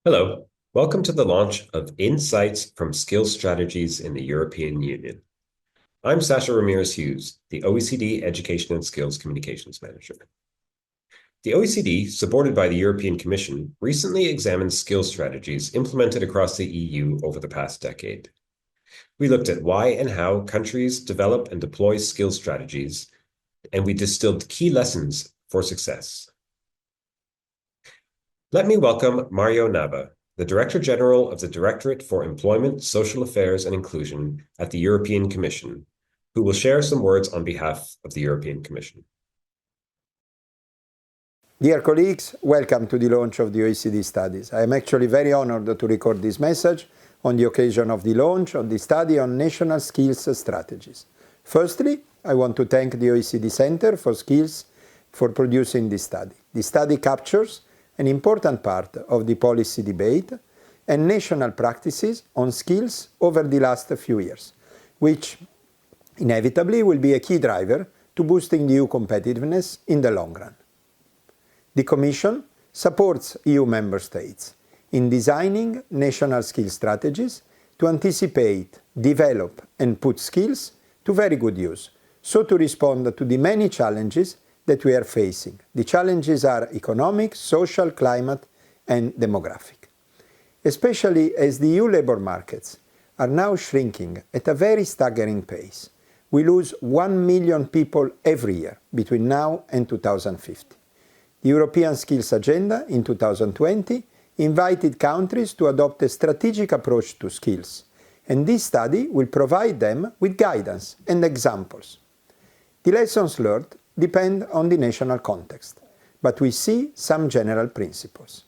Hello, welcome to the launch of Insights from Skills Strategies in the European Union. I'm Sasha Ramirez-Hughes, the OECD Education and Skills Communications Manager. The OECD, supported by the European Commission, recently examined skills strategies implemented across the EU over the past decade. We looked at why and how countries develop and deploy skills strategies, and we distilled key lessons for success. Let me welcome Mario Nava, the Director General of the Directorate for Employment, Social Affairs and Inclusion at the European Commission, who will share some words on behalf of the European Commission. Dear colleagues, welcome to the launch of the OECD studies. I am actually very honored to record this message on the occasion of the launch of the study on national skills strategies. Firstly, I want to thank the OECD Center for Skills for producing this study. The study captures an important part of the policy debate and national practices on skills over the last few years, which inevitably will be a key driver to boosting EU competitiveness in the long run. The Commission supports EU member states in designing national skills strategies to anticipate, develop and put skills to very good use, so to respond to the many challenges that we are facing. The challenges are economic, social, climate and demographic. Especially as the EU labour markets are now shrinking at a very staggering pace. We lose 1 million people every year between now and 2050. The European Skills Agenda in 2020 invited countries to adopt a strategic approach to skills, and this study will provide them with guidance and examples. The lessons learned depend on the national context, but we see some general principles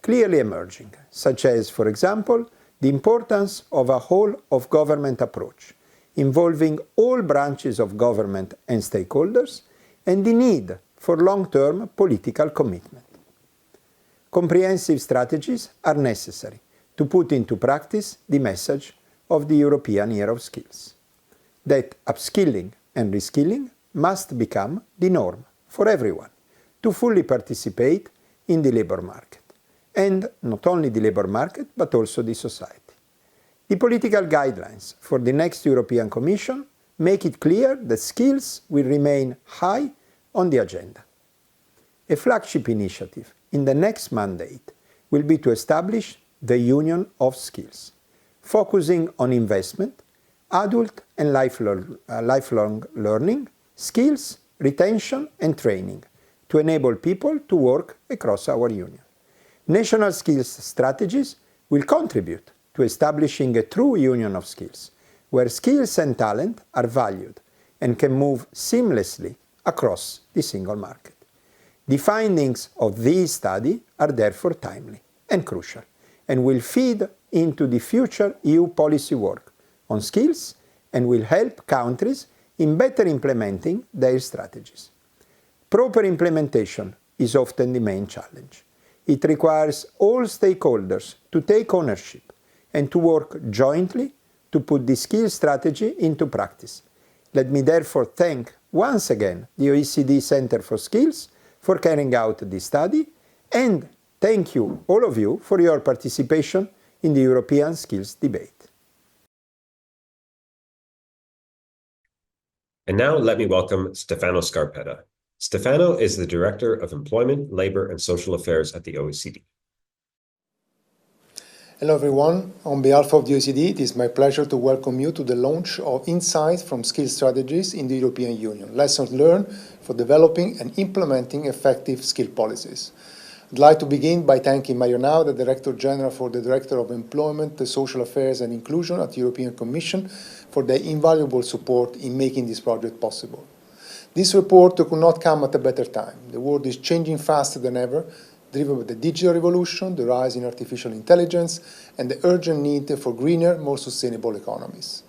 clearly emerging, such as, for example, the importance of a whole-of-government approach, involving all branches of government and stakeholders, and the need for long-term political commitment. Comprehensive strategies are necessary to put into practice the message of the European Year of Skills, that upskilling and reskilling must become the norm for everyone to fully participate in the labour market, and not only the labour market but also the society. The political guidelines for the next European Commission make it clear that skills will remain high on the agenda. A flagship initiative in the next mandate will be to establish the Union of Skills, focusing on investment, adult and lifelong learning, skills, retention and training to enable people to work across our Union. National skills strategies will contribute to establishing a true union of skills, where skills and talent are valued and can move seamlessly across the single market. The findings of this study are therefore timely and crucial, and will feed into the future EU policy work on skills and will help countries in better implementing their strategies. Proper implementation is often the main challenge. It requires all stakeholders to take ownership and to work jointly to put the skills strategy into practice. Let me therefore thank once again the OECD Center for Skills for carrying out this study, and thank you, all of you, for your participation in the European skills debate. And now let me welcome Stefano Scarpetta. Stefano is the Director of Employment, Labour and Social Affairs at the OECD. Hello everyone. On behalf of the OECD, it is my pleasure to welcome you to the launch of Insights from Skills Strategies in the European Union, lessons learned for developing and implementing effective skill policies. I'd like to begin by thanking Mario Nava, the Director General for the Director of Employment, Social Affairs and Inclusion at the European Commission, for their invaluable support in making this project possible. This report could not come at a better time. The world is changing faster than ever, driven by the digital revolution, the rise in artificial intelligence, and the urgent need for greener, more sustainable economies.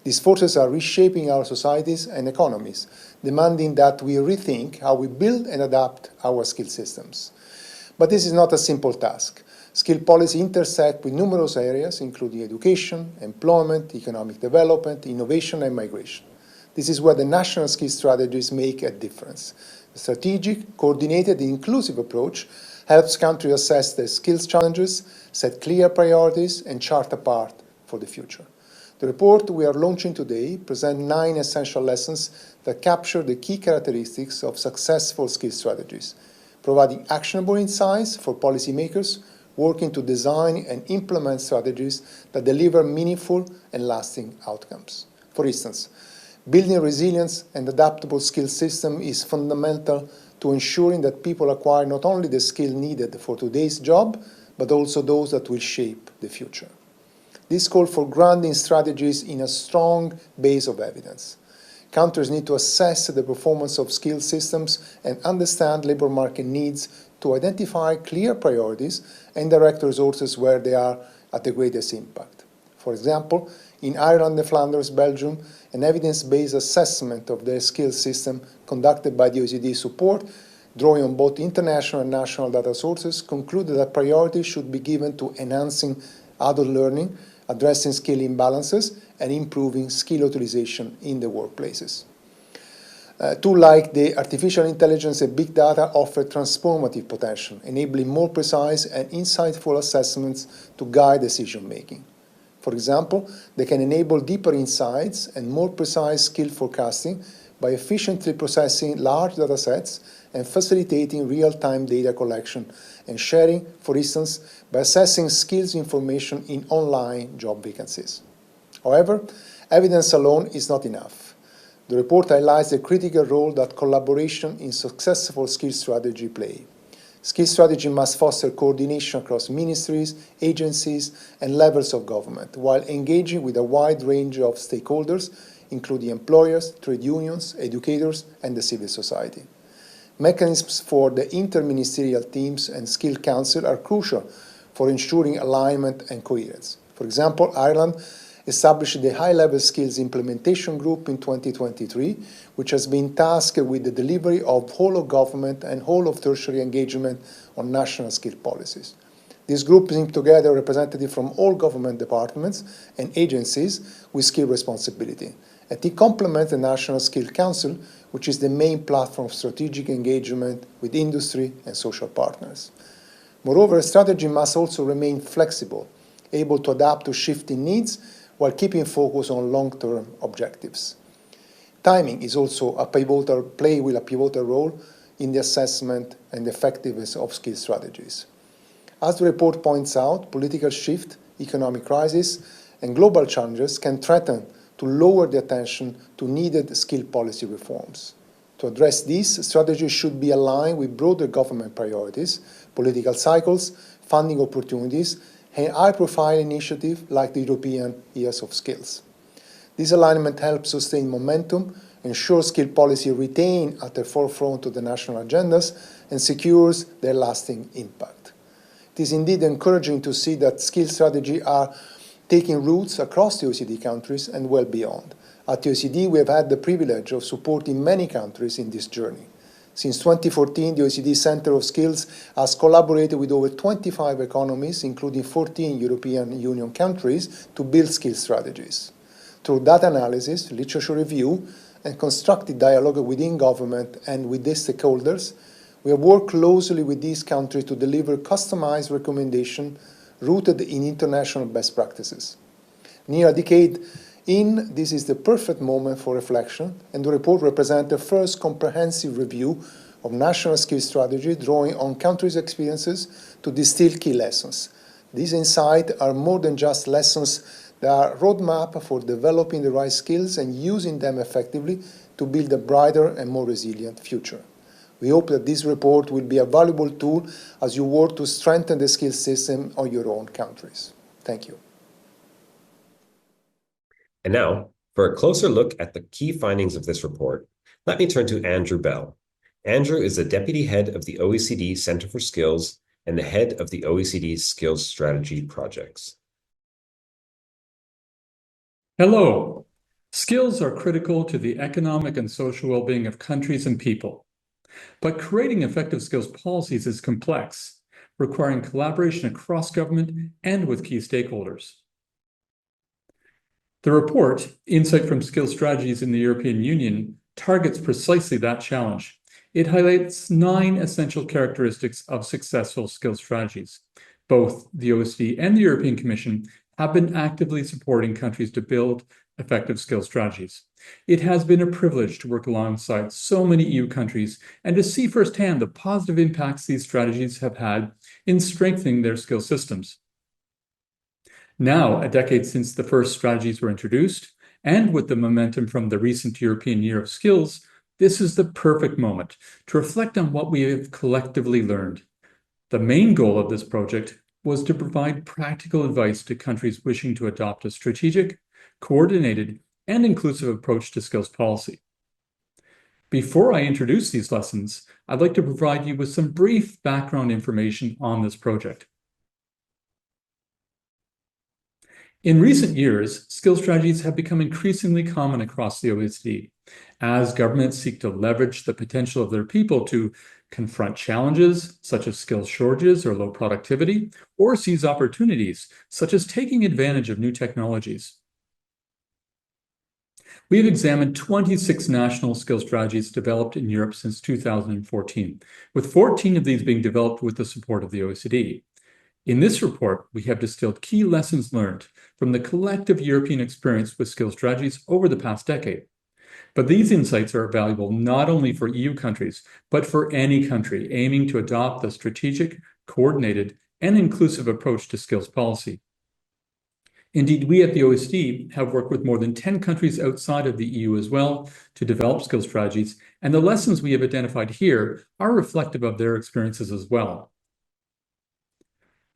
These forces are reshaping our societies and economies, demanding that we rethink how we build and adapt our skill systems. But this is not a simple task. Skill policy intersect with numerous areas, including education, employment, economic development, innovation and migration. This is where the national skill strategies make a difference. A strategic, coordinated and inclusive approach helps countries assess their skills challenges, set clear priorities, and chart a path for the future. The report we are launching today presents 9 essential lessons that capture the key characteristics of successful skill strategies, providing actionable insights for policymakers working to design and implement strategies that deliver meaningful and lasting outcomes. For instance, building a resilient and adaptable skill system is fundamental to ensuring that people acquire not only the skill needed for today's job, but also those that will shape the future. This calls for grounding strategies in a strong base of evidence. Countries need to assess the performance of skill systems and understand labour market needs to identify clear priorities and direct resources where they are at the greatest impact. For example, in Ireland and Flanders, Belgium, an evidence-based assessment of their skill system conducted by the OECD support, drawing on both international and national data sources, concluded that priority should be given to enhancing adult learning, addressing skill imbalances, and improving skill utilization in the workplaces. Tools like the artificial intelligence and big data offer transformative potential, enabling more precise and insightful assessments to guide decision-making. For example, they can enable deeper insights and more precise skill forecasting by efficiently processing large data sets and facilitating real-time data collection and sharing, for instance, by assessing skills information in online job vacancies. However, evidence alone is not enough. The report highlights the critical role that collaboration in successful skill strategy play. Skill strategy must foster coordination across ministries, agencies, and levels of government, while engaging with a wide range of stakeholders, including employers, trade unions, educators, and the civil society. Mechanisms for the interministerial teams and skill council are crucial for ensuring alignment and coherence. For example, Ireland established the High-Level Skills Implementation Group in 2023, which has been tasked with the delivery of whole-of-government and whole-of-tertiary engagement on national skill policies. This group brings together representatives from all government departments and agencies with skill responsibility. And it complements the National Skill Council, which is the main platform of strategic engagement with industry and social partners. Moreover, strategy must also remain flexible, able to adapt to shifting needs while keeping focus on long-term objectives. Timing is also a pivotal role in the assessment and effectiveness of skill strategies. As the report points out, political shift, economic crisis, and global challenges can threaten to lower the attention to needed skill policy reforms. To address these, strategies should be aligned with broader government priorities, political cycles, funding opportunities, and high-profile initiatives like the European Years of Skills. This alignment helps sustain momentum, ensures skill policy retain at the forefront of the national agendas, and secures their lasting impact. It is indeed encouraging to see that skill strategies are taking roots across the OECD countries and well beyond. At the OECD, we have had the privilege of supporting many countries in this journey. Since 2014, the OECD Centre of Skills has collaborated with over 25 economies, including 14 European Union countries, to build skill strategies. Through data analysis, literature review, and constructive dialogue within government and with the stakeholders, we have worked closely with these countries to deliver customized recommendations rooted in international best practices. Near a decade in, this is the perfect moment for reflection, and the report represents the first comprehensive review of national skill strategy, drawing on countries' experiences to distill key lessons. These insights are more than just lessons. They are a roadmap for developing the right skills and using them effectively to build a brighter and more resilient future. We hope that this report will be a valuable tool as you work to strengthen the skill system of your own countries. Thank you. And now, for a closer look at the key findings of this report, let me turn to Andrew Bell. Andrew is the Deputy Head of the OECD Centre for Skills and the Head of the OECD's Skills Strategy Projects. Hello. Skills are critical to the economic and social well-being of countries and people. But creating effective skills policies is complex, requiring collaboration across government and with key stakeholders. The report, Insight from Skills Strategies in the European Union, targets precisely that challenge. It highlights 9 essential characteristics of successful skills strategies. Both the OECD and the European Commission have been actively supporting countries to build effective skills strategies. It has been a privilege to work alongside so many EU countries and to see firsthand the positive impacts these strategies have had in strengthening their skill systems. Now, a decade since the first strategies were introduced, and with the momentum from the recent European Year of Skills, this is the perfect moment to reflect on what we have collectively learned. The main goal of this project was to provide practical advice to countries wishing to adopt a strategic, coordinated, and inclusive approach to skills policy. Before I introduce these lessons, I'd like to provide you with some brief background information on this project. In recent years, skills strategies have become increasingly common across the OECD as governments seek to leverage the potential of their people to confront challenges such as skills shortages or low productivity, or seize opportunities such as taking advantage of new technologies. We have examined 26 national skills strategies developed in Europe since 2014, with 14 of these being developed with the support of the OECD. In this report, we have distilled key lessons learned from the collective European experience with skills strategies over the past decade. But these insights are valuable not only for EU countries, but for any country aiming to adopt a strategic, coordinated, and inclusive approach to skills policy. Indeed, we at the OECD have worked with more than 10 countries outside of the EU as well to develop skills strategies, and the lessons we have identified here are reflective of their experiences as well.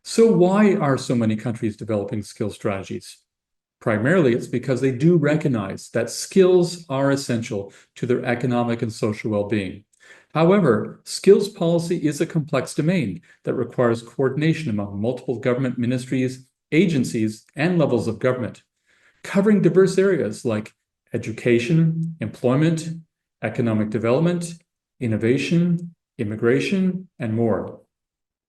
So why are so many countries developing skills strategies? Primarily, it's because they do recognize that skills are essential to their economic and social well-being. However, skills policy is a complex domain that requires coordination among multiple government ministries, agencies, and levels of government, covering diverse areas like education, employment, economic development, innovation, immigration, and more.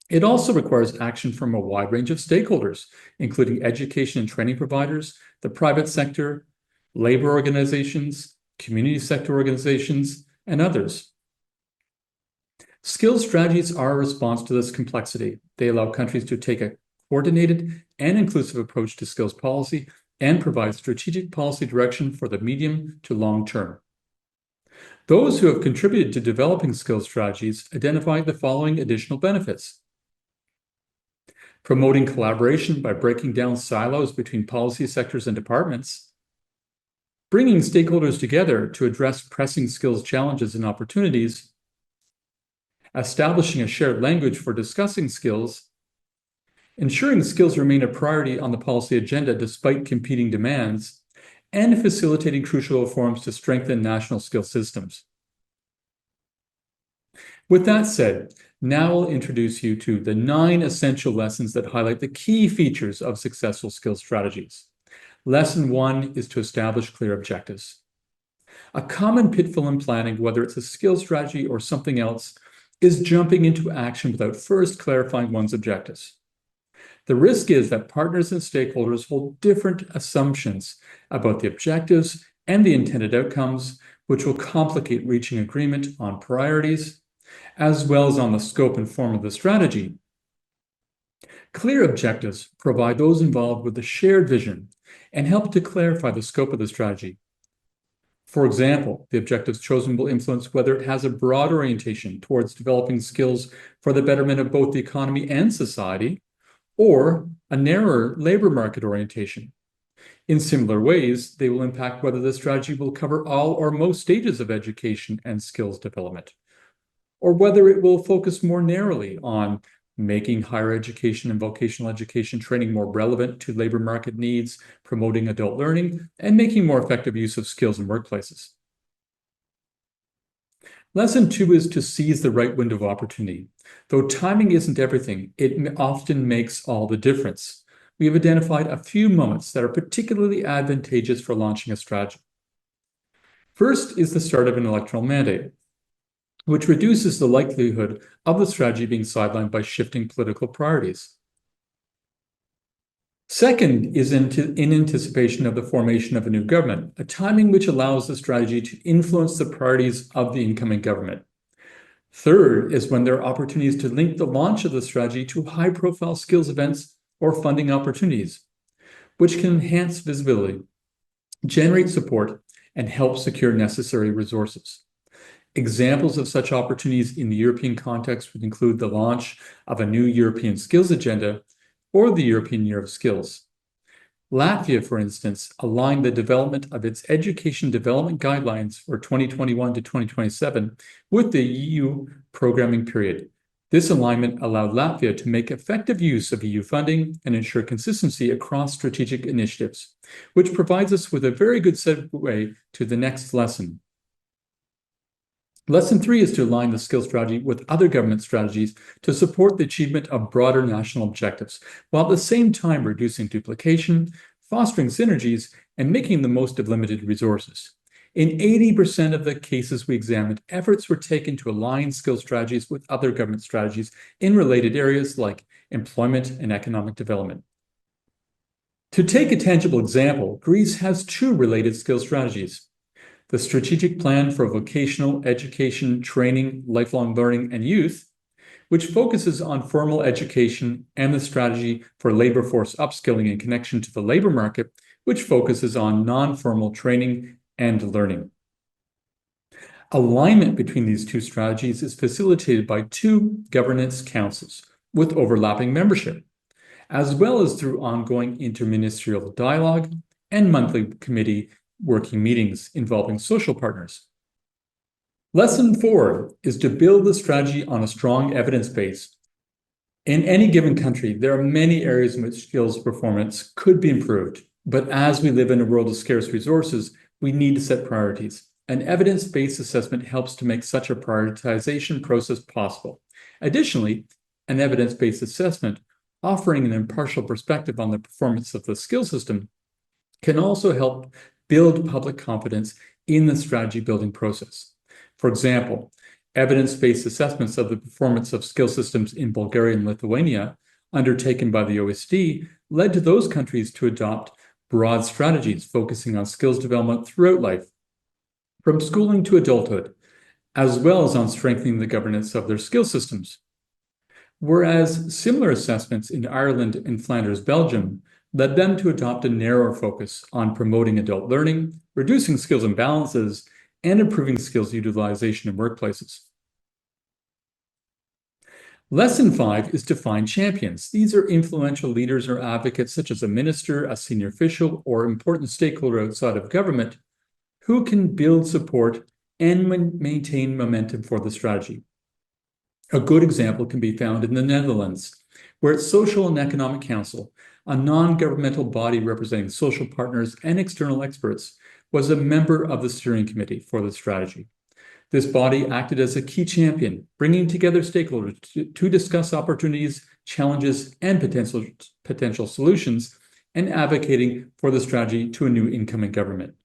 It also requires action from a wide range of stakeholders, including education and training providers, the private sector, labor organizations, community sector organizations, and others. Skills strategies are a response to this complexity. They allow countries to take a coordinated and inclusive approach to skills policy and provide strategic policy direction for the medium to long term. Those who have contributed to developing skills strategies identify the following additional benefits. Promoting collaboration by breaking down silos between policy sectors and departments, bringing stakeholders together to address pressing skills challenges and opportunities, establishing a shared language for discussing skills, ensuring skills remain a priority on the policy agenda despite competing demands, and facilitating crucial reforms to strengthen national skill systems. With that said, now I'll introduce you to the 9 essential lessons that highlight the key features of successful skills strategies. Lesson 1 is to establish clear objectives. A common pitfall in planning, whether it's a skills strategy or something else, is jumping into action without first clarifying one's objectives. The risk is that partners and stakeholders hold different assumptions about the objectives and the intended outcomes, which will complicate reaching agreement on priorities, as well as on the scope and form of the strategy. Clear objectives provide those involved with a shared vision and help to clarify the scope of the strategy. For example, the objectives chosen will influence whether it has a broad orientation towards developing skills for the betterment of both the economy and society, or a narrower labor market orientation. In similar ways, they will impact whether the strategy will cover all or most stages of education and skills development, or whether it will focus more narrowly on making higher education and vocational education training more relevant to labor market needs, promoting adult learning, and making more effective use of skills in workplaces. Lesson 2 is to seize the right window of opportunity. Though timing isn't everything, it often makes all the difference. We have identified a few moments that are particularly advantageous for launching a strategy. First is the start of an electoral mandate, which reduces the likelihood of the strategy being sidelined by shifting political priorities. Second is in anticipation of the formation of a new government, a timing which allows the strategy to influence the priorities of the incoming government. Third is when there are opportunities to link the launch of the strategy to high-profile skills events or funding opportunities, which can enhance visibility, generate support, and help secure necessary resources. Examples of such opportunities in the European context would include the launch of a new European skills agenda or the European Year of Skills. Latvia, for instance, aligned the development of its education development guidelines for 2021 to 2027 with the EU programming period. This alignment allowed Latvia to make effective use of EU funding and ensure consistency across strategic initiatives, which provides us with a very good segue to the next lesson. Lesson 3 is to align the skills strategy with other government strategies to support the achievement of broader national objectives, while at the same time reducing duplication, fostering synergies, and making the most of limited resources. In 80% of the cases we examined, efforts were taken to align skills strategies with other government strategies in related areas like employment and economic development. To take a tangible example, Greece has 2 related skills strategies: the Strategic Plan for Vocational Education, Training, Lifelong Learning, and Youth, which focuses on formal education, and the Strategy for Labor Force Upskilling in Connection to the Labor Market, which focuses on non-formal training and learning. Alignment between these 2 strategies is facilitated by 2 governance councils with overlapping membership, as well as through ongoing interministerial dialogue and monthly committee working meetings involving social partners. Lesson 4 is to build the strategy on a strong evidence base. In any given country, there are many areas in which skills performance could be improved, but as we live in a world of scarce resources, we need to set priorities. An evidence-based assessment helps to make such a prioritization process possible. Additionally, an evidence-based assessment offering an impartial perspective on the performance of the skill system can also help build public confidence in the strategy building process. For example, evidence-based assessments of the performance of skill systems in Bulgaria and Lithuania, undertaken by the OECD, led to those countries to adopt broad strategies focusing on skills development throughout life, from schooling to adulthood, as well as on strengthening the governance of their skill systems. Whereas similar assessments in Ireland and Flanders, Belgium, led them to adopt a narrower focus on promoting adult learning, reducing skills imbalances, and improving skills utilization in workplaces. Lesson 5 is to find champions. These are influential leaders or advocates such as a minister, a senior official, or important stakeholder outside of government who can build support and maintain momentum for the strategy. A good example can be found in the Netherlands, where its Social and Economic Council, a non-governmental body representing social partners and external experts, was a member of the steering committee for the strategy. This body acted as a key champion, bringing together stakeholders to discuss opportunities, challenges, and potential solutions, and advocating for the strategy to a new incoming government.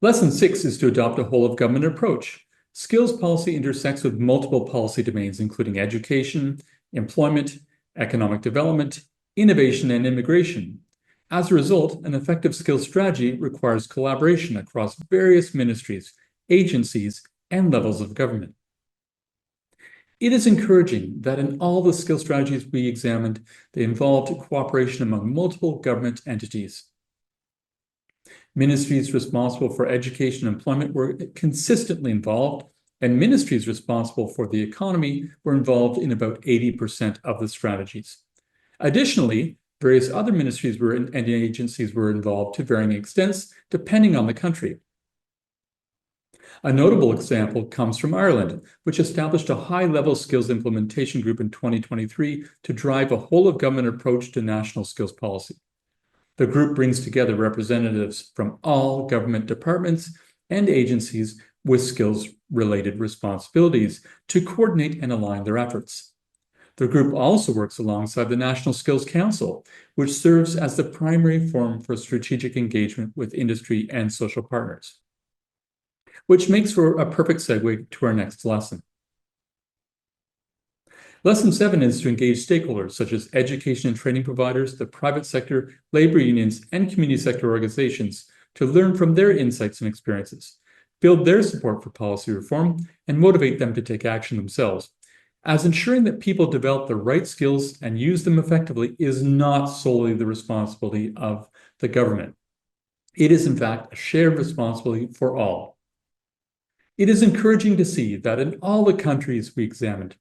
Lesson 6 is to adopt a whole-of-government approach. Skills policy intersects with multiple policy domains, including education, employment, economic development, innovation, and immigration. As a result, an effective skills strategy requires collaboration across various ministries, agencies, and levels of government. It is encouraging that in all the skill strategies we examined, they involved cooperation among multiple government entities. Ministries responsible for education and employment were consistently involved, and ministries responsible for the economy were involved in about 80% of the strategies. Additionally, various other ministries and agencies were involved to varying extents, depending on the country. A notable example comes from Ireland, which established a high-level skills implementation group in 2023 to drive a whole-of-government approach to national skills policy. The group brings together representatives from all government departments and agencies with skills-related responsibilities to coordinate and align their efforts. The group also works alongside the National Skills Council, which serves as the primary forum for strategic engagement with industry and social partners. Which makes for a perfect segue to our next lesson. Lesson 7 is to engage stakeholders such as education and training providers, the private sector, labor unions, and community sector organizations to learn from their insights and experiences. build their support for policy reform, and motivate them to take action themselves, as ensuring that people develop the right skills and use them effectively is not solely the responsibility of the government. It is, in fact, a shared responsibility for all. It is encouraging to see that in all the countries we examined,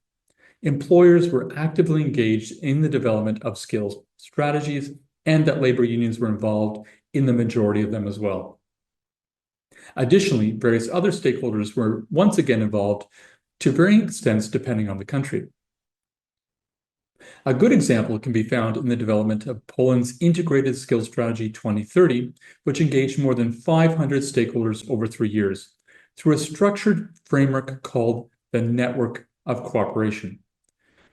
employers were actively engaged in the development of skills strategies, and that labor unions were involved in the majority of them as well. Additionally, various other stakeholders were once again involved to varying extents depending on the country. A good example can be found in the development of Poland's Integrated Skills Strategy 2030, which engaged more than 500 stakeholders over 3 years through a structured framework called the Network of Cooperation.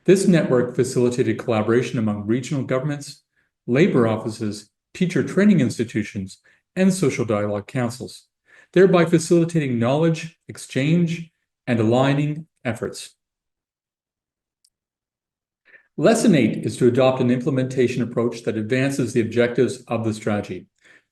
This network facilitated collaboration among regional governments, labor offices, teacher training institutions, and social dialogue councils, thereby facilitating knowledge exchange and aligning efforts. Lesson 8 is to adopt an implementation approach that advances the objectives of the strategy.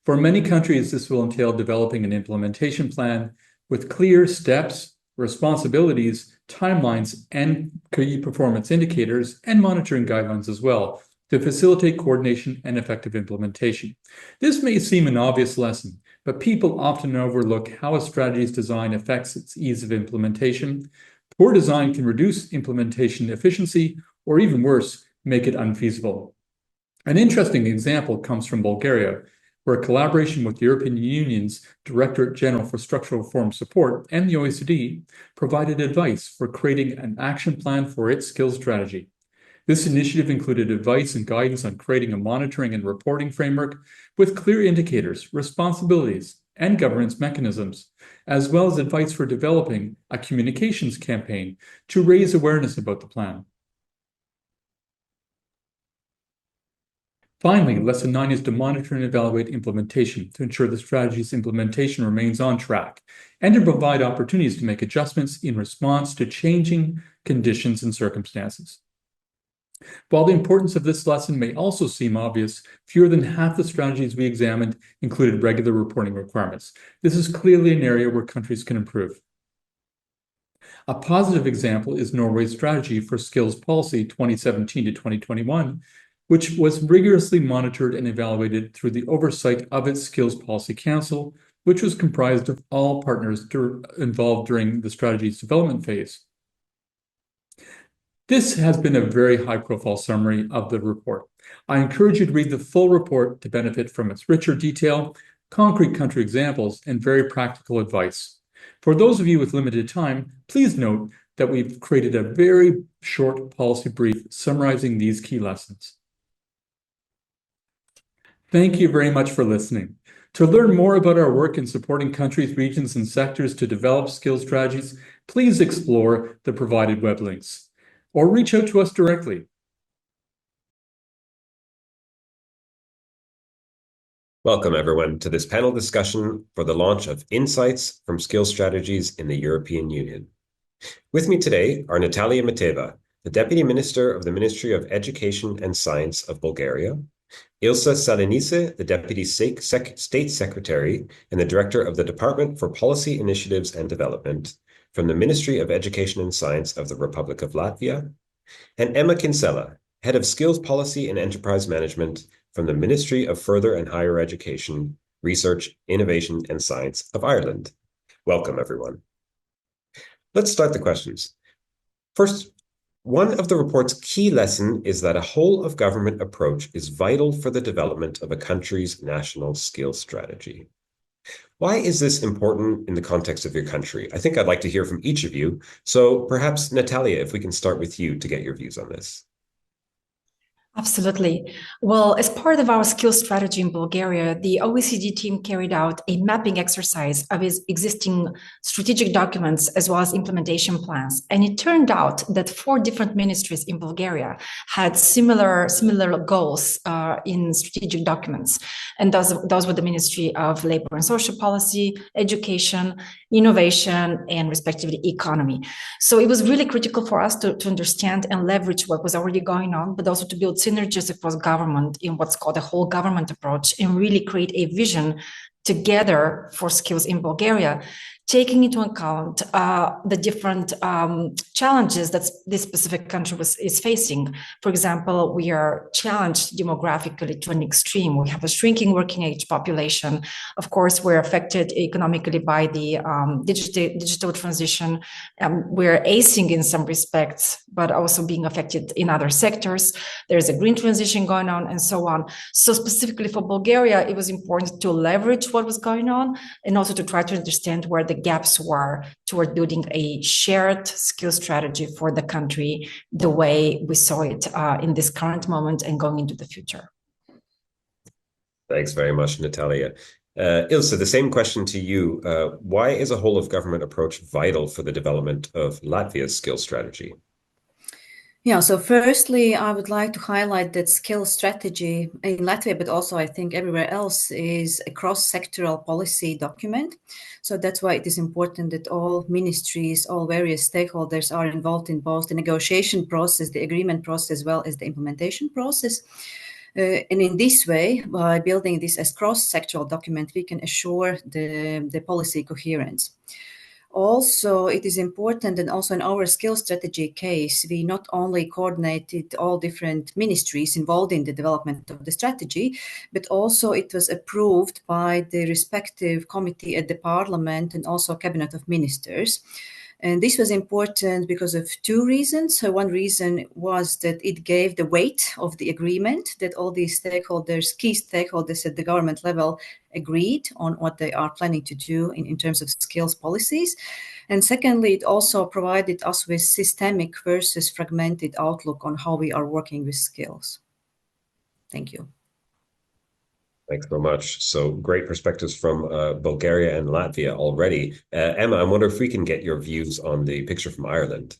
For many countries, this will entail developing an implementation plan with clear steps, responsibilities, timelines, and key performance indicators, and monitoring guidelines as well to facilitate coordination and effective implementation. This may seem an obvious lesson, but people often overlook how a strategy's design affects its ease of implementation. Poor design can reduce implementation efficiency, or even worse, make it unfeasible. An interesting example comes from Bulgaria, where collaboration with the European Union's Directorate General for Structural Reform Support and the OECD provided advice for creating an action plan for its skills strategy. This initiative included advice and guidance on creating a monitoring and reporting framework with clear indicators, responsibilities, and governance mechanisms, as well as advice for developing a communications campaign to raise awareness about the plan. Finally, Lesson 9 is to monitor and evaluate implementation to ensure the strategy's implementation remains on track and to provide opportunities to make adjustments in response to changing conditions and circumstances. While the importance of this lesson may also seem obvious, fewer than half the strategies we examined included regular reporting requirements. This is clearly an area where countries can improve. A positive example is Norway's strategy for skills policy 2017 to 2021, which was rigorously monitored and evaluated through the oversight of its Skills Policy Council, which was comprised of all partners involved during the strategy's development phase. This has been a very high-profile summary of the report. I encourage you to read the full report to benefit from its richer detail, concrete country examples, and very practical advice. For those of you with limited time, please note that we've created a very short policy brief summarizing these key lessons. Thank you very much for listening. To learn more about our work in supporting countries, regions, and sectors to develop skills strategies, please explore the provided web links or reach out to us directly. Welcome, everyone, to this panel discussion for the launch of Insights from Skills Strategies in the European Union. With me today are Natalia Mateva, the Deputy Minister of the Ministry of Education and Science of Bulgaria, Ilsa Salenise, the Deputy State Secretary and the Director of the Department for Policy Initiatives and Development from the Ministry of Education and Science of the Republic of Latvia, and Emma Kinsella, Head of Skills Policy and Enterprise Management from the Ministry of Further and Higher Education, Research, Innovation and Science of Ireland. Welcome, everyone. Let's start the questions. First, one of the report's key lessons is that a whole-of-government approach is vital for the development of a country's national skills strategy. Why is this important in the context of your country? I think I'd like to hear from each of you. So perhaps, Natalia, if we can start with you to get your views on this. Absolutely. Well, as part of our skills strategy in Bulgaria, the OECD team carried out a mapping exercise of its existing strategic documents as well as implementation plans. And it turned out that 4 different ministries in Bulgaria had similar goals in strategic documents. And those were the Ministry of Labor and Social Policy, Education, Innovation, and respectively economy. So it was really critical for us to understand and leverage what was already going on, but also to build synergies across government in what's called a whole government approach and really create a vision together for skills in Bulgaria taking into account the different challenges that this specific country is facing. For example, we are challenged demographically to an extreme. We have a shrinking working age population. Of course, we're affected economically by the digital transition. We're acing in some respects, but also being affected in other sectors. There's a green transition going on and so on. So specifically for Bulgaria, it was important to leverage what was going on and also to try to understand where the gaps were toward building a shared skill strategy for the country, the way we saw it in this current moment and going into the future. Thanks very much, Natalia. Ilse, the same question to you. Why is a whole of government approach vital for the development of Latvia's skill strategy? Yeah, so firstly, I would like to highlight that skill strategy in Latvia, but also I think everywhere else, is a cross-sectoral policy document. So that's why it is important that all ministries, all various stakeholders are involved in both the negotiation process, the agreement process, as well as the implementation process. And in this way, by building this as cross-sectoral document, we can assure the policy coherence. Also, it is important, and also in our skill strategy case, we not only coordinated all different ministries involved in the development of the strategy, but also it was approved by the respective committee at the parliament and also cabinet of ministers. And this was important because of two reasons. So one reason was that it gave the weight of the agreement that all these stakeholders, key stakeholders at the government level, agreed on what they are planning to do in terms of skills policies. And secondly, it also provided us with systemic versus fragmented outlook on how we are working with skills. Thank you. Thanks so much. So great perspectives from Bulgaria and Latvia already. Emma, I wonder if we can get your views on the picture from Ireland.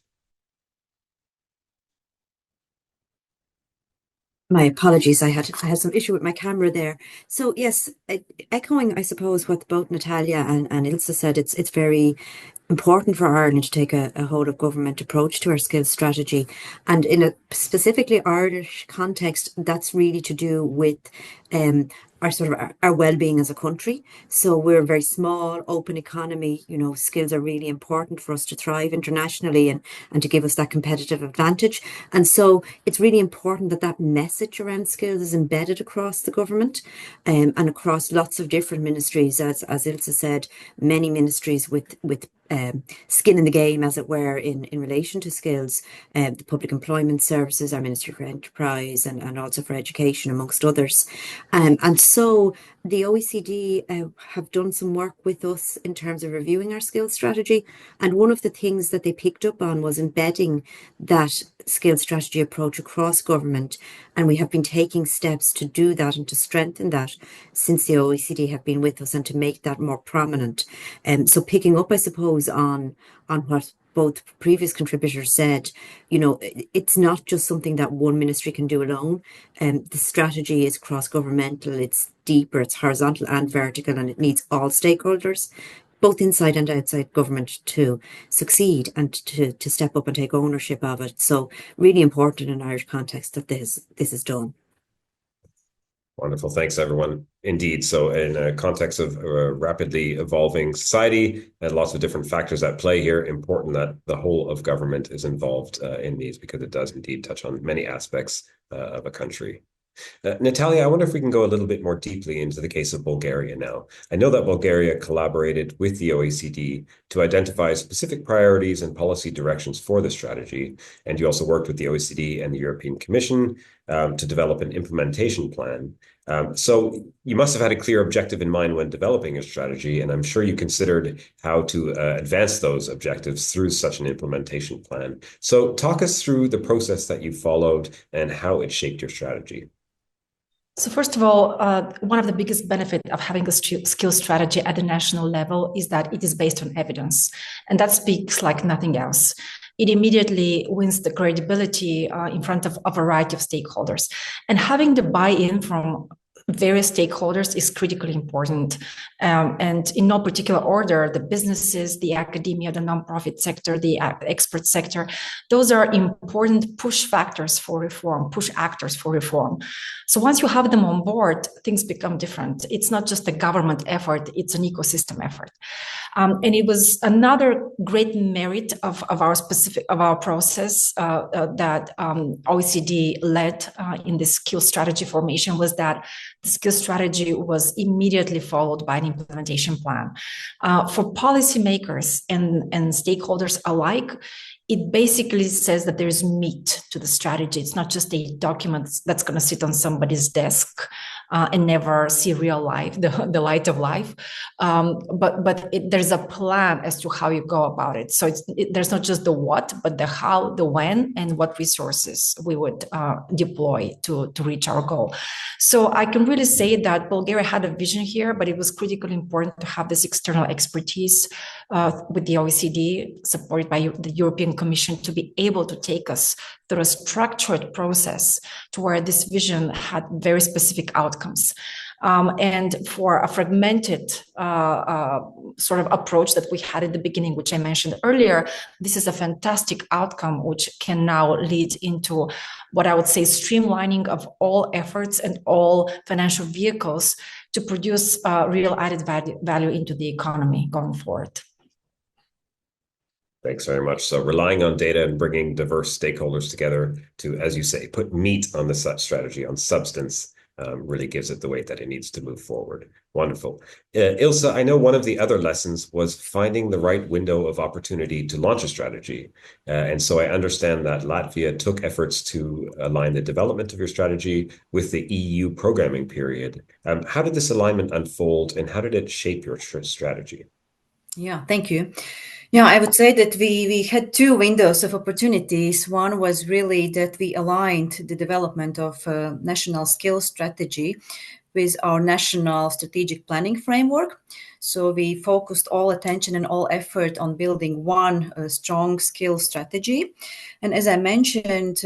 My apologies, I had some issue with my camera there. So yes, echoing, I suppose, what both Natalia and Ilse said, it's very important for Ireland to take a whole of government approach to our skills strategy. And in a specifically Irish context, that's really to do with our well-being as a country. So we're a very small, open economy. You know, skills are really important for us to thrive internationally and to give us that competitive advantage. And so it's really important that that message around skills is embedded across the government and across lots of different ministries. As Ilse said, many ministries with skin in the game, as it were, in relation to skills, the Public Employment Services, our Ministry for Enterprise, and also for Education, amongst others. And so the OECD have done some work with us in terms of reviewing our skills strategy. And one of the things that they picked up on was embedding that skills strategy approach across government. And we have been taking steps to do that and to strengthen that since the OECD have been with us and to make that more prominent. So picking up, I suppose, on what both previous contributors said, you know, it's not just something that one ministry can do alone. The strategy is cross-governmental, it's deeper, it's horizontal and vertical, and it needs all stakeholders, both inside and outside government, to succeed and to step up and take ownership of it. So really important in Irish context that this is done. Wonderful. Thanks, everyone. Indeed. So in a context of a rapidly evolving society and lots of different factors at play here, important that the whole of government is involved in these, because it does indeed touch on many aspects of a country. Natalia, I wonder if we can go a little bit more deeply into the case of Bulgaria now. I know that Bulgaria collaborated with the OECD to identify specific priorities and policy directions for the strategy. And you also worked with the OECD and the European Commission to develop an implementation plan. So you must have had a clear objective in mind when developing a strategy, and I'm sure you considered how to advance those objectives through such an implementation plan. So talk us through the process that you followed and how it shaped your strategy. So first of all, one of the biggest benefits of having a skill strategy at the national level is that it is based on evidence, and that speaks like nothing else. It immediately wins the credibility in front of a variety of stakeholders. And having the buy-in from various stakeholders is critically important. And in no particular order, the businesses, the academia, the nonprofit sector, the expert sector, those are important push factors for reform, push actors for reform. So once you have them on board, things become different. It's not just a government effort, it's an ecosystem effort. And it was another great merit of our process that OECD led in the skill strategy formation was that the skill strategy was immediately followed by an implementation plan. For policymakers and stakeholders alike, it basically says that there's meat to the strategy. It's not just a document that's going to sit on somebody's desk and never see real life, the light of life. But there's a plan as to how you go about it. So there's not just the what, but the how, the when, and what resources we would deploy to reach our goal. So I can really say that Bulgaria had a vision here, but it was critically important to have this external expertise with the OECD, supported by the European Commission, to be able to take us through a structured process to where this vision had very specific outcomes. And for a fragmented sort of approach that we had at the beginning, which I mentioned earlier, this is a fantastic outcome, which can now lead into what I would say streamlining of all efforts and all financial vehicles to produce real added value into the economy going forward. Thanks very much. So relying on data and bringing diverse stakeholders together to, as you say, put meat on the strategy, on substance, really gives it the weight that it needs to move forward. Wonderful. Ilse, I know one of the other lessons was finding the right window of opportunity to launch a strategy. And so I understand that Latvia took efforts to align the development of your strategy with the EU programming period. How did this alignment unfold, and how did it shape your strategy? Yeah, thank you. Yeah, I would say that we had two windows of opportunities. One was really that we aligned the development of national skills strategy with our national strategic planning framework. So we focused all attention and all effort on building one strong skill strategy. And as I mentioned,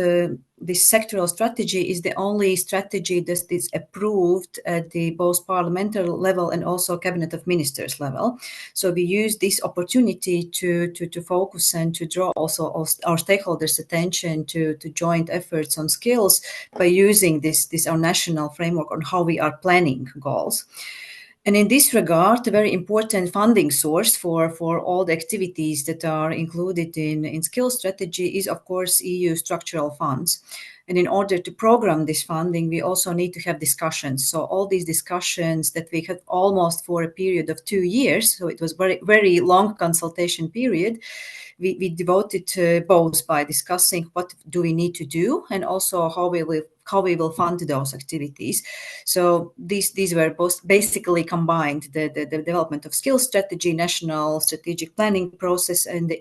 this sectoral strategy is the only strategy that is approved at the both parliamentary level and also cabinet of ministers level. So we use this opportunity to focus and to draw also our stakeholders' attention to joint efforts on skills by using this our national framework on how we are planning goals. And in this regard, a very important funding source for all the activities that are included in skills strategy is, of course, EU structural funds. And in order to program this funding, we also need to have discussions. So all these discussions that we had almost for a period of 2 years, so it was very, very long consultation period, we devoted to both by discussing what do we need to do and also how we will fund those activities. So these were both basically combined, the development of skills strategy, national strategic planning process, and the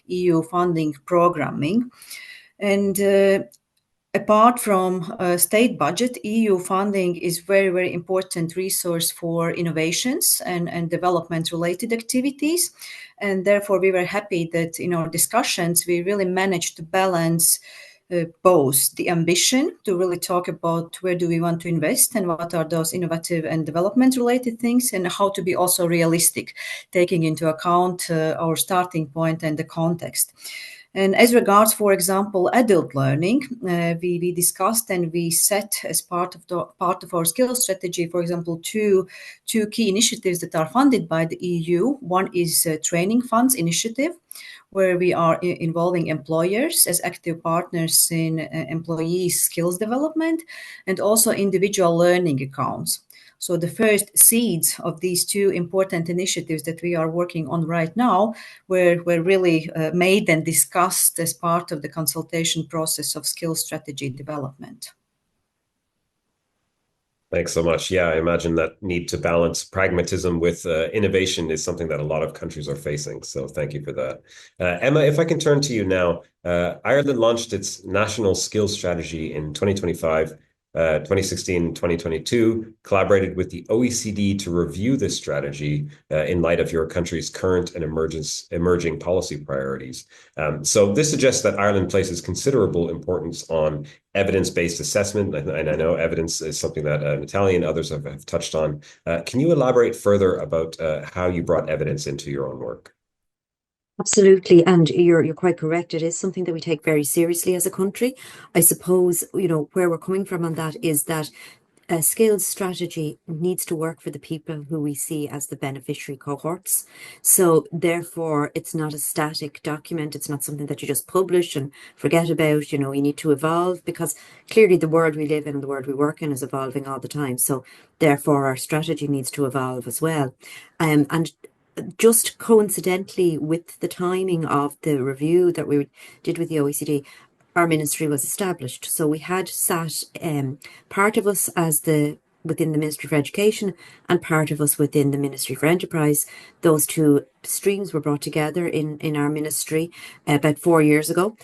EU funding programming. And apart from state budget, EU funding is very, very important resource for innovations and development-related activities. And therefore, we were happy that in our discussions, we really managed to balance both the ambition to really talk about where do we want to invest and what are those innovative and development-related things, and how to be also realistic, taking into account our starting point and the context. And as regards, for example, adult learning, we discussed and we set as part of our skills strategy, for example, two key initiatives that are funded by the EU. One is Training Funds Initiative, where we are involving employers as active partners in employee skills development, and also individual learning accounts. So the first seeds of these two important initiatives that we are working on right now were really made and discussed as part of the consultation process of skills strategy development. Thanks so much. Yeah, I imagine that need to balance pragmatism with innovation is something that a lot of countries are facing. So thank you for that. Emma, if I can turn to you now, Ireland launched its national skills strategy in 2025. 2016-2022, collaborated with the OECD to review this strategy in light of your country's current and emerging policy priorities. So this suggests that Ireland places considerable importance on evidence-based assessment, and I know evidence is something that Natalia and others have touched on. Can you elaborate further about how you brought evidence into your own work? Absolutely, and you're quite correct. It is something that we take very seriously as a country. I suppose, where we're coming from on that is that a skills strategy needs to work for the people who we see as the beneficiary cohorts. So therefore, it's not a static document. It's not something that you just publish and forget about. You need to evolve, because clearly the world we live in, the world we work in, is evolving all the time. So therefore, our strategy needs to evolve as well. And just coincidentally with the timing of the review that we did with the OECD, our ministry was established. So we had sat part of us within the Ministry for Education and part of us within the Ministry for Enterprise. Those two streams were brought together in our ministry about 4 years ago.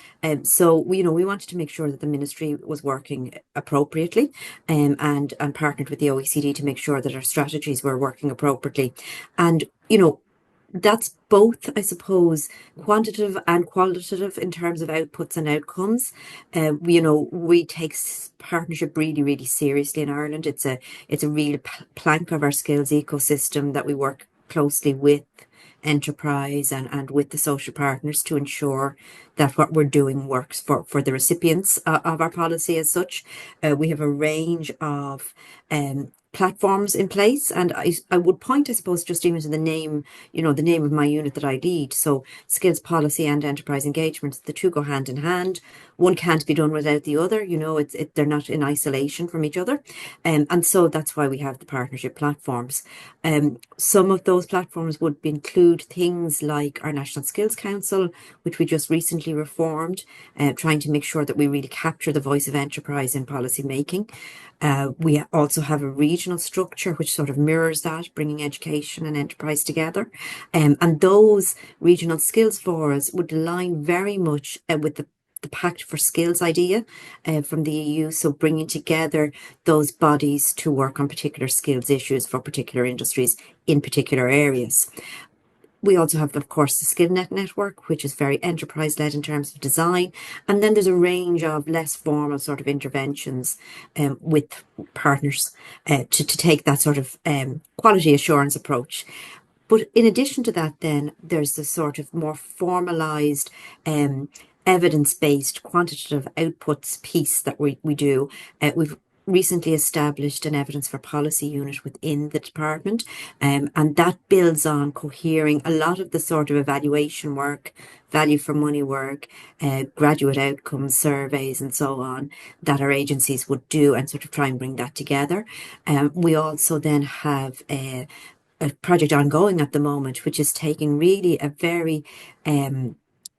So we wanted to make sure that the ministry was working appropriately, and partnered with the OECD to make sure that our strategies were working appropriately. And that's both, I suppose, quantitative and qualitative in terms of outputs and outcomes. We take partnership really, really seriously in Ireland. It's a real plank of our skills ecosystem that we work closely with enterprise and with the social partners to ensure that what we're doing works for the recipients of our policy as such. We have a range of platforms in place, and I would point, I suppose, just even to the name of my unit that I lead. So skills policy and enterprise engagement, the two go hand in hand. One can't be done without the other. They're not in isolation from each other, and so that's why we have the partnership platforms. Some of those platforms would include things like our National Skills Council, which we just recently reformed, trying to make sure that we really capture the voice of enterprise in policy making. We also have a regional structure which sort of mirrors that, bringing education and enterprise together. And those regional skills forums would align very much with the Pact for Skills idea from the EU. So bringing together those bodies to work on particular skills issues for particular industries in particular areas. We also have, of course, the SkillNet network, which is very enterprise-led in terms of design. And then there's a range of less formal sort of interventions with partners to take that sort of quality assurance approach. But in addition to that, then, there's the sort of more formalized evidence-based quantitative outputs piece that we do. We've recently established an evidence for policy unit within the department, and that builds on cohering a lot of the sort of evaluation work, value for money work, graduate outcomes surveys and so on that our agencies would do, and sort of try and bring that together. We also then have a project ongoing at the moment, which is taking really a very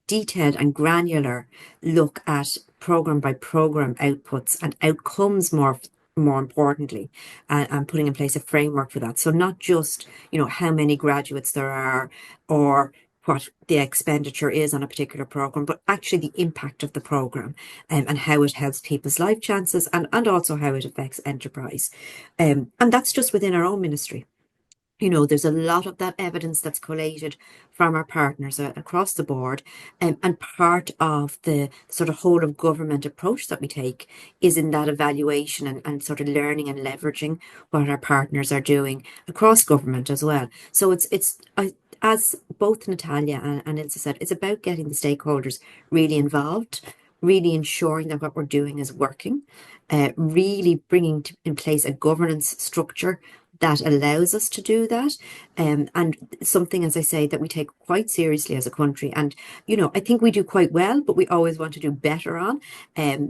detailed and granular look at program by program outputs and outcomes more importantly, and putting in place a framework for that. So not just, how many graduates there are or what the expenditure is on a particular program, but actually the impact of the program and how it helps people's life chances and also how it affects enterprise. And that's just within our own ministry. There's a lot of that evidence that's collated from our partners across the board. And part of the sort of whole of government approach that we take is in that evaluation and sort of learning and leveraging what our partners are doing across government as well. So it's as both Natalia and Ilse said, it's about getting the stakeholders really involved, really ensuring that what we're doing is working, really bringing in place a governance structure that allows us to do that, and something, as I say, that we take quite seriously as a country. And I think we do quite well, but we always want to do better on.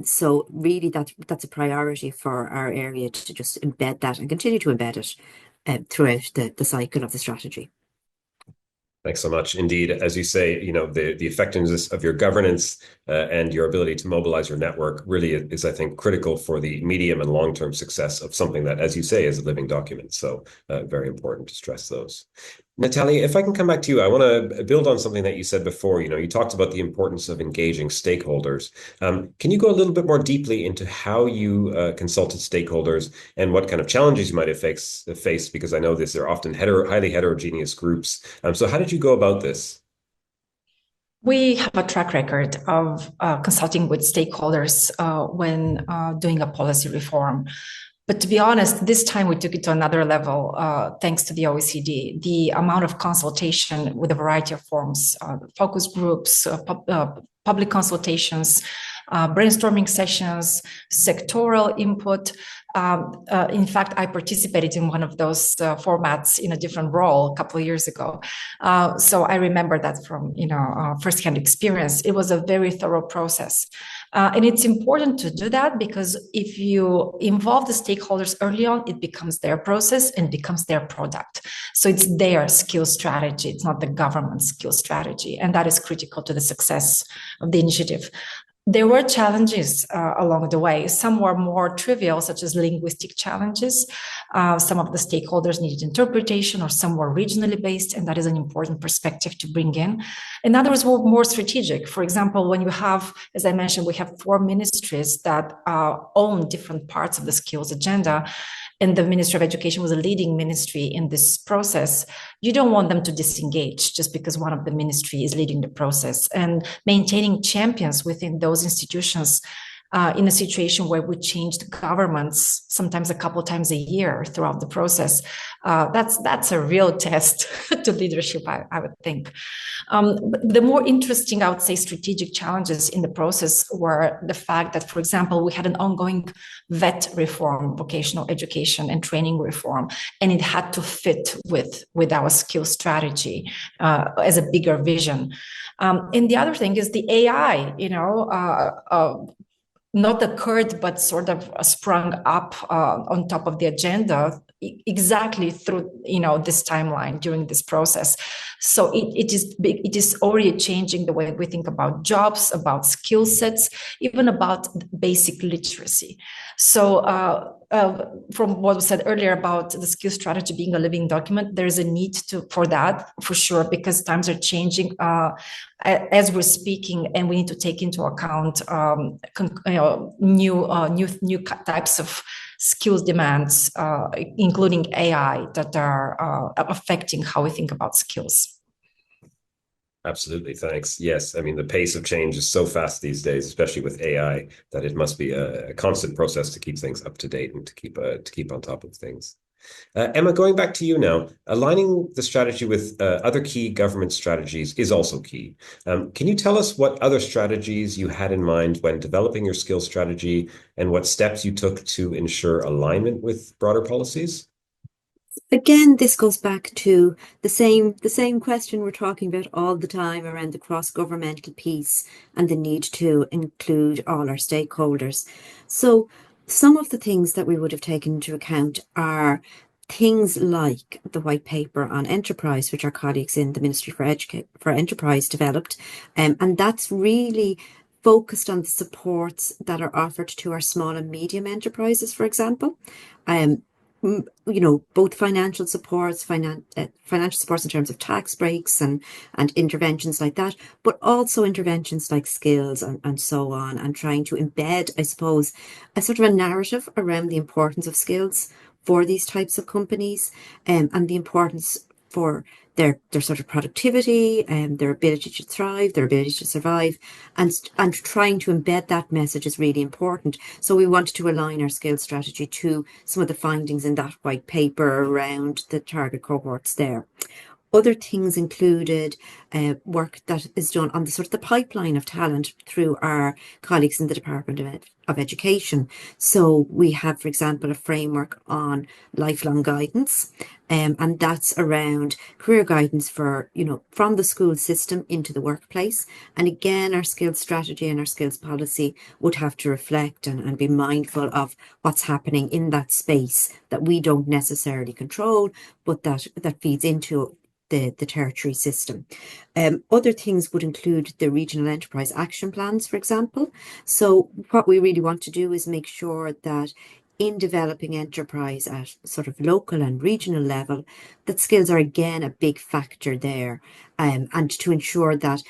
So really, that's a priority for our area to just embed that and continue to embed it throughout the cycle of the strategy. Thanks so much. Indeed, as you say, the effectiveness of your governance and your ability to mobilize your network really is, I think, critical for the medium and long-term success of something that, as you say, is a living document. So very important to stress those. Natalia, if I can come back to you, I want to build on something that you said before. You talked about the importance of engaging stakeholders. Can you go a little bit more deeply into how you consulted stakeholders and what kind of challenges you might have faced? Because I know this are often highly heterogeneous groups. So how did you go about this? We have a track record of consulting with stakeholders when doing a policy reform. But to be honest, this time we took it to another level thanks to the OECD. The amount of consultation with a variety of forms, focus groups, public consultations, brainstorming sessions, sectoral input. In fact, I participated in one of those formats in a different role a couple of years ago. So I remember that from firsthand experience. It was a very thorough process. And it's important to do that because if you involve the stakeholders early on, it becomes their process and becomes their product. So it's their skill strategy. It's not the government's skill strategy. And that is critical to the success of the initiative. There were challenges along the way. Some were more trivial, such as linguistic challenges. Some of the stakeholders needed interpretation, or some were regionally based, and that is an important perspective to bring in. And others were more strategic. For example, when you have, as I mentioned, we have 4 ministries that own different parts of the skills agenda, and the Ministry of Education was a leading ministry in this process. You don't want them to disengage just because one of the ministry is leading the process, and maintaining champions within those institutions in a situation where we changed governments sometimes a couple of times a year throughout the process. That's a real test to leadership, I would think. The more interesting, I would say, strategic challenges in the process were the fact that, for example, we had an ongoing VET reform, vocational education and training reform, and it had to fit with our skill strategy as a bigger vision. And the other thing is the AI, not occurred, but sort of sprung up on top of the agenda exactly through this timeline during this process. So it is already changing the way we think about jobs, about skill sets, even about basic literacy. So from what was said earlier about the skill strategy being a living document, there's a need for that for sure, because times are changing as we're speaking, and we need to take into account new types of skills demands, including AI, that are affecting how we think about skills. Absolutely, thanks. Yes, I mean, the pace of change is so fast these days, especially with AI, that it must be a constant process to keep things up to date and to keep on top of things. Emma, going back to you now, aligning the strategy with other key government strategies is also key. Can you tell us what other strategies you had in mind when developing your skills strategy and what steps you took to ensure alignment with broader policies? Again, this goes back to the same question we're talking about all the time around the cross-governmental piece and the need to include all our stakeholders. So some of the things that we would have taken into account are things like the white paper on enterprise, which our colleagues in the Ministry for Enterprise developed. And that's really focused on the supports that are offered to our small and medium enterprises, for example. Both financial supports in terms of tax breaks and interventions like that, but also interventions like skills and so on, and trying to embed, I suppose, a sort of a narrative around the importance of skills for these types of companies, and the importance for their sort of productivity and their ability to thrive, their ability to survive, and trying to embed that message is really important. So we wanted to align our skills strategy to some of the findings in that white paper around the target cohorts there. Other things included work that is done on the sort of the pipeline of talent through our colleagues in the Department of Education. So we have, for example, a framework on lifelong guidance, and that's around career guidance for, from the school system into the workplace. And again, our skills strategy and our skills policy would have to reflect and be mindful of what's happening in that space that we don't necessarily control, but that feeds into the tertiary system. Other things would include the regional enterprise action plans, for example. So what we really want to do is make sure that in developing enterprise at sort of local and regional level, that skills are again a big factor there, and to ensure that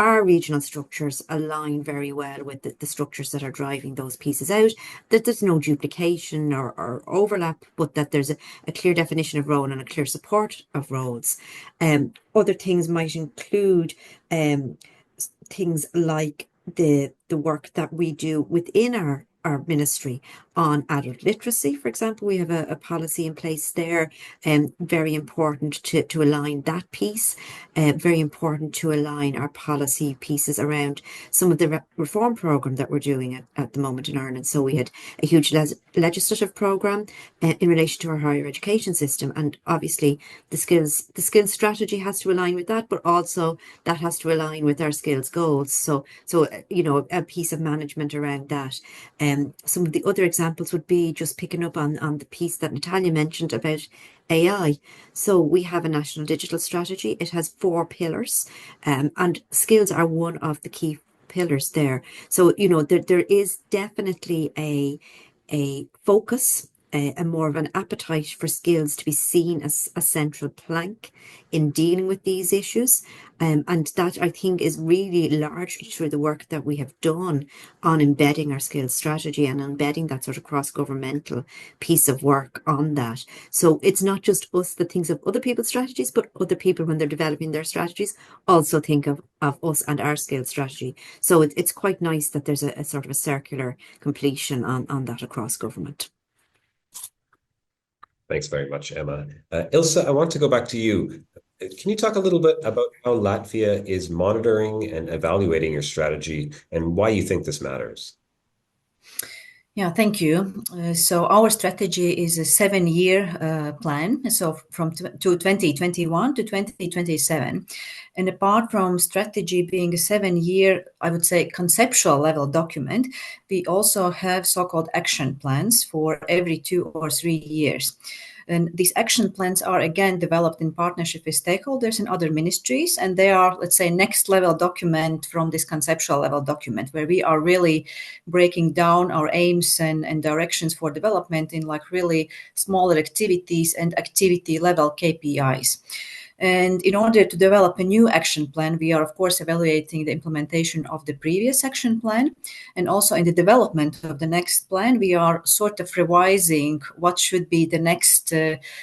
our regional structures align very well with the structures that are driving those pieces out, that there's no duplication or overlap, but that there's a clear definition of role and a clear support of roles. Other things might include things like the work that we do within our ministry on adult literacy, for example. We have a policy in place there, and very important to align that piece, very important to align our policy pieces around some of the reform program that we're doing at the moment in Ireland. So we had a huge legislative program in relation to our higher education system, and obviously the skills strategy has to align with that, but also that has to align with our skills goals. So you know, a piece of management around that. Some of the other examples would be just picking up on the piece that Natalia mentioned about AI. So we have a national digital strategy. It has 4 pillars, and skills are one of the key pillars there. So, you know, there is definitely a focus, and more of an appetite for skills to be seen as a central plank in dealing with these issues. And that, I think, is really largely through the work that we have done on embedding our skills strategy and embedding that sort of cross-governmental piece of work on that. So it's not just us that thinks of other people's strategies, but other people, when they're developing their strategies, also think of us and our skills strategy. So it's quite nice that there's a sort of a circular completion on that across government. Thanks very much, Emma. Ilse, I want to go back to you. Can you talk a little bit about how Latvia is monitoring and evaluating your strategy and why you think this matters? Yeah, thank you. So our strategy is a 7-year plan, so from 2021 to 2027. And apart from strategy being a 7-year, I would say, conceptual level document, we also have so-called action plans for every 2 or 3 years. And these action plans are again developed in partnership with stakeholders and other ministries. And they are, let's say, next level document from this conceptual level document, where we are really breaking down our aims and directions for development in like really smaller activities and activity level KPIs. And in order to develop a new action plan, we are, of course, evaluating the implementation of the previous action plan. And also in the development of the next plan, we are sort of revising what should be the next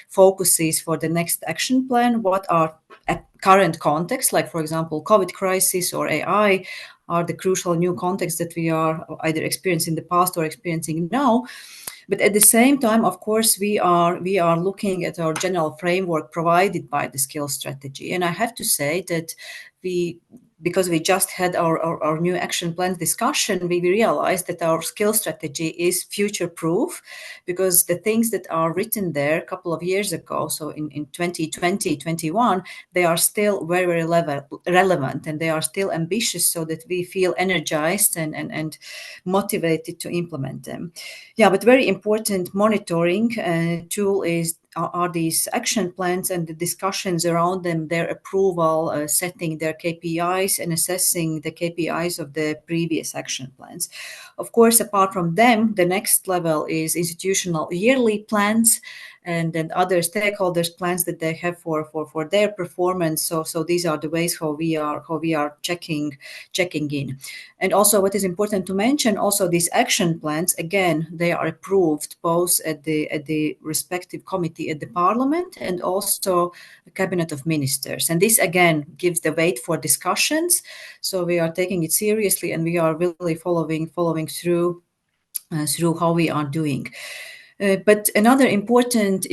focuses for the next action plan, what are at current context, like, for example, COVID crisis or AI, are the crucial new contexts that we are either experiencing in the past or experiencing now. But at the same time, of course, we are looking at our general framework provided by the skills strategy. And I have to say that because we just had our new action plan discussion, we realized that our skills strategy is future proof, because the things that are written there a couple of years ago, so in 2020, 21, they are still very, very relevant, and they are still ambitious, so that we feel energized and motivated to implement them. Yeah, but very important monitoring tool are these action plans and the discussions around them, their approval, setting their KPIs and assessing the KPIs of the previous action plans. Of course, apart from them, the next level is institutional yearly plans, and then other stakeholders' plans that they have for their performance. So these are the ways how we are checking in. And also, what is important to mention, also these action plans, again, they are approved both at the respective committee at the Parliament and also the Cabinet of Ministers. And this again gives the weight for discussions. So we are taking it seriously, and we are really following through how we are doing. But another important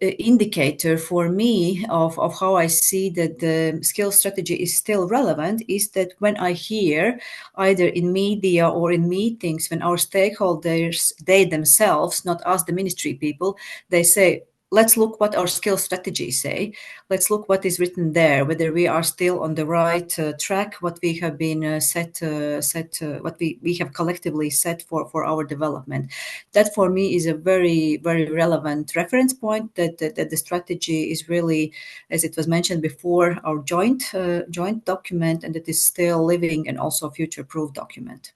indicator for me of how I see that the skills strategy is still relevant is that when I hear either in media or in meetings, when our stakeholders, they themselves, not us, the ministry people, they say, let's look what our skills strategies say. Let's look what is written there, whether we are still on the right track, what we have been what we have collectively set for our development. That for me is a very, very relevant reference point, that the strategy is really, as it was mentioned before, our joint document, and it is still living and also future-proof document.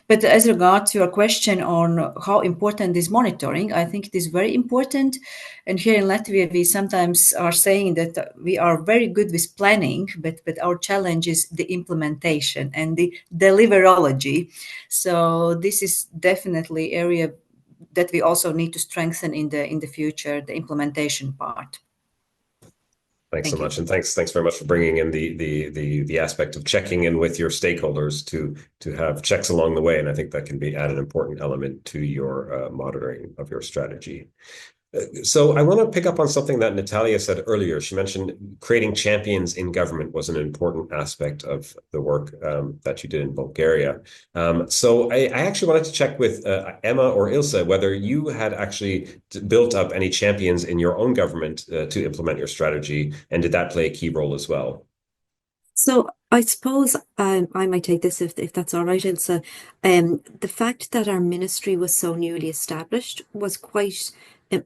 But as regards to your question on how important is monitoring, I think it is very important. And here in Latvia, we sometimes are saying that we are very good with planning, but our challenge is the implementation and the deliverology. So this is definitely area that we also need to strengthen in the future, the implementation part. Thanks so much, and thanks very much for bringing in the aspect of checking in with your stakeholders to have checks along the way, and I think that can be add an important element to your monitoring of your strategy. So I want to pick up on something that Natalia said earlier. She mentioned creating champions in government was an important aspect of the work that you did in Bulgaria. So I actually wanted to check with Emma or Ilse whether you had actually built up any champions in your own government to implement your strategy, and did that play a key role as well? So I suppose I might take this if that's all right, Ilse. The fact that our ministry was so newly established was quite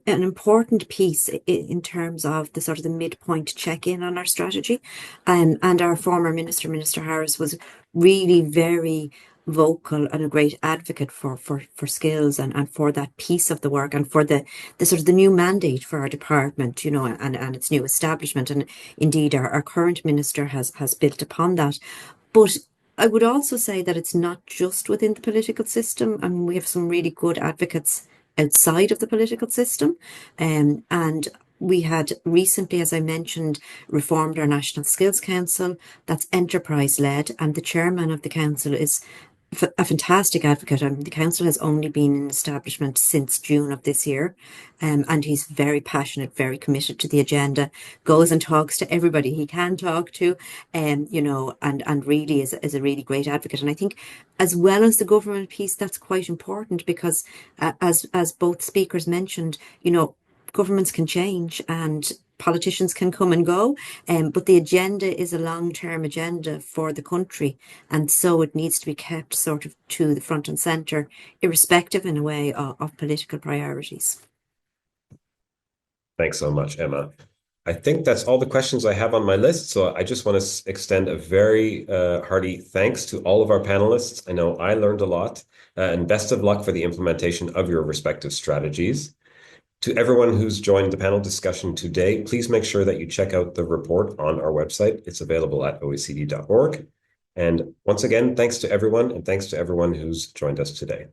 an important piece in terms of the sort of the midpoint check-in on our strategy. And our former minister, Minister Harris, was really very vocal and a great advocate for skills and for that piece of the work and for the sort of the new mandate for our department, you know, and its new establishment. And indeed, our current minister has built upon that. But I would also say that it's not just within the political system, and we have some really good advocates outside of the political system. And we had recently, as I mentioned, reformed our National Skills Council. That's enterprise-led, and the chairman of the council is a fantastic advocate. The council has only been in establishment since June of this year, and he's very passionate, very committed to the agenda, goes and talks to everybody he can talk to, you know, and really is a really great advocate. And I think as well as the government piece, that's quite important because as both speakers mentioned, you know, governments can change and politicians can come and go, but the agenda is a long-term agenda for the country, and so it needs to be kept sort of to the front and centre, irrespective in a way of political priorities. Thanks so much, Emma. I think that's all the questions I have on my list, so I just want to extend a very hearty thanks to all of our panelists. I know I learned a lot, and best of luck for the implementation of your respective strategies. To everyone who's joined the panel discussion today, please make sure that you check out the report on our website. It's available at oecd.org. And once again, thanks to everyone, and thanks to everyone who's joined us today.